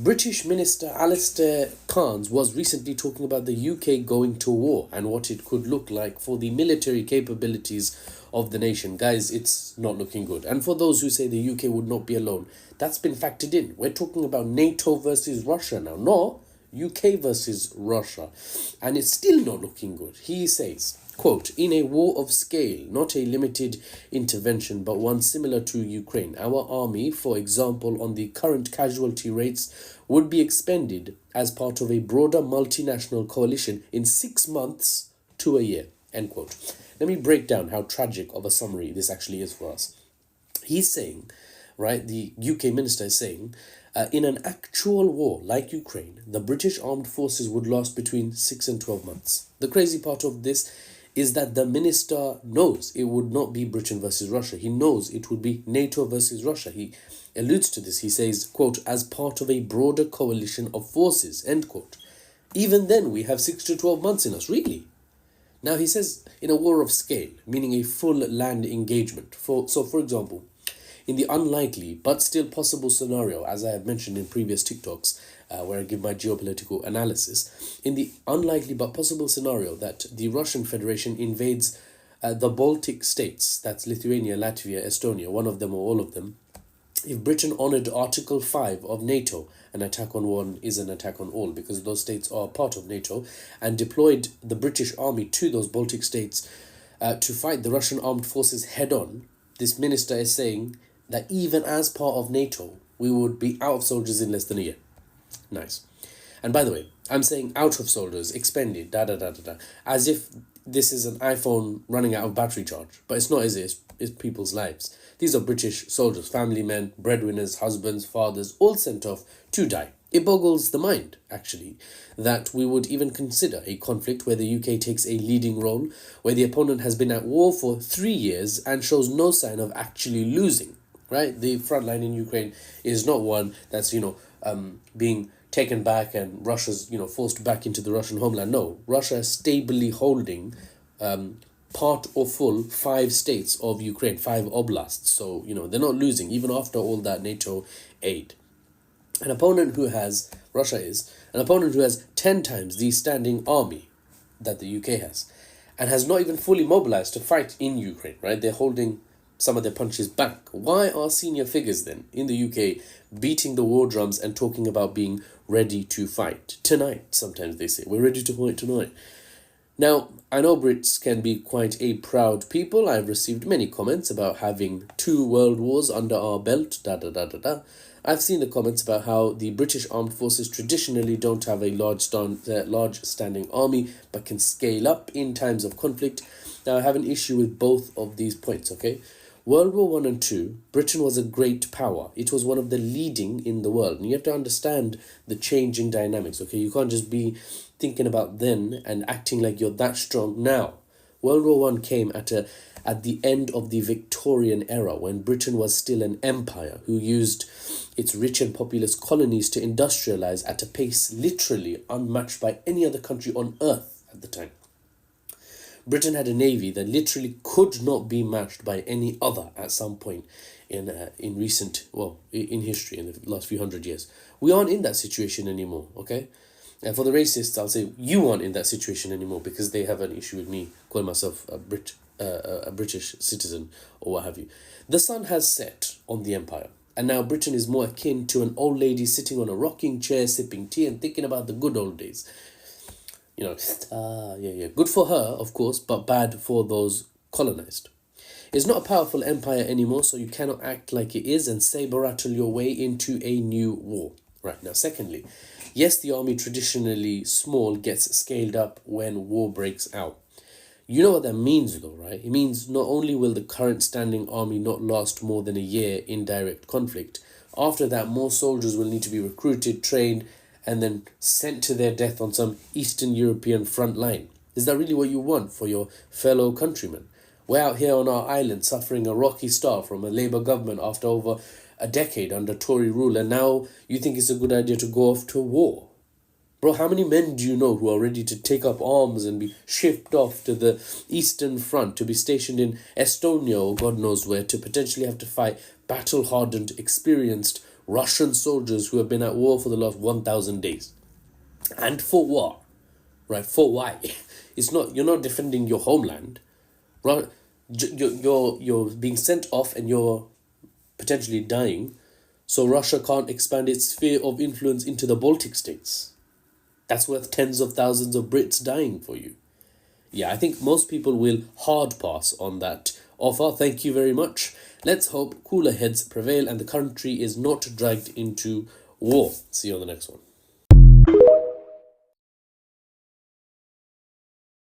British Minister Alistair Cairns was recently talking about the UK going to war and what it could look like for the military capabilities of the nation. Guys, it's not looking good. And for those who say the UK would not be alone, that's been factored in. We're talking about NATO versus Russia now, not UK versus Russia. And it's still not looking good. He says, quote, "In a war of scale, not a limited intervention, but one similar to Ukraine, our army, for example, on the current casualty rates, would be expended as part of a broader multinational coalition in 6 months to a year," end quote. Let me break down how tragic of a summary this actually is for us. He's saying, right, the UK minister is saying, in an actual war like Ukraine, the British armed forces would last between 6 and 12 months. The crazy part of this is that the minister knows it would not be Britain versus Russia. He knows it would be NATO versus Russia. He alludes to this. He says, quote, "as part of a broader coalition of forces," end quote. Even then, we have 6 to 12 months in us, really. Now, he says in a war of scale, meaning a full land engagement. For example, in the unlikely but still possible scenario, as I have mentioned in previous TikToks, where I give my geopolitical analysis, in the unlikely but possible scenario that the Russian Federation invades the Baltic states, that's Lithuania, Latvia, Estonia, one of them or all of them, if Britain honoured Article 5 of NATO, an attack on one is an attack on all, because those states are part of NATO, and deployed the British army to those Baltic states to fight the Russian armed forces head on, this minister is saying that even as part of NATO, we would be out of soldiers in less than a year. Nice. And by the way, I'm saying out of soldiers, expended, as if this is an iPhone running out of battery charge. But it's not, is it? It's people's lives. These are British soldiers, family men, breadwinners, husbands, fathers, all sent off to die. It boggles the mind, actually, that we would even consider a conflict where the UK takes a leading role, where the opponent has been at war for 3 years and shows no sign of actually losing. Right, the front line in Ukraine is not one that's being taken back and Russia's forced back into the Russian homeland. No, Russia is stably holding part or full 5 states of Ukraine, 5 oblasts. So they're not losing even after all that NATO aid. Russia is an opponent who has 10 times the standing army that the UK has, and has not even fully mobilized to fight in Ukraine. Right, they're holding some of their punches back. Why are senior figures then in the UK beating the war drums and talking about being ready to fight tonight? Sometimes they say, we're ready to fight tonight. Now, I know Brits can be quite a proud people. I've received many comments about having 2 world wars under our belt, I've seen the comments about how the British Armed Forces traditionally don't have a large standing army, but can scale up in times of conflict. Now, I have an issue with both of these points, okay? World War I and II, Britain was a great power. It was one of the leading in the world. And you have to understand the changing dynamics, okay? You can't just be thinking about then and acting like you're that strong now. World War I came at the end of the Victorian era, when Britain was still an empire who used its rich and populous colonies to industrialize at a pace literally unmatched by any other country on earth at the time. Britain had a navy that literally could not be matched by any other at some point in history, in the last few hundred years. We aren't in that situation anymore, okay? And for the racists, I'll say you aren't in that situation anymore, because they have an issue with me calling myself a British citizen or what have you. The sun has set on the empire, and now Britain is more akin to an old lady sitting on a rocking chair, sipping tea and thinking about the good old days. Good for her, of course, but bad for those colonized. It's not a powerful empire anymore, so you cannot act like it is and saber rattle your way into a new war. Right, now secondly, yes, the army, traditionally small, gets scaled up when war breaks out. You know what that means though, right? It means not only will the current standing army not last more than a year in direct conflict, after that more soldiers will need to be recruited, trained, and then sent to their death on some Eastern European front line. Is that really what you want for your fellow countrymen? We're out here on our island suffering a rocky start from a Labour government after over a decade under Tory rule, and now you think it's a good idea to go off to war? Bro, how many men do you know who are ready to take up arms and be shipped off to the Eastern Front, to be stationed in Estonia or God knows where, to potentially have to fight battle-hardened, experienced Russian soldiers who have been at war for the last 1,000 days. And for what? Right? For why? It's not, you're not defending your homeland. You're being sent off and you're potentially dying, so Russia can't expand its sphere of influence into the Baltic states. That's worth tens of thousands of Brits dying for you. Yeah, I think most people will hard pass on that offer. Thank you very much. Let's hope cooler heads prevail and the country is not dragged into war. See you on the next one.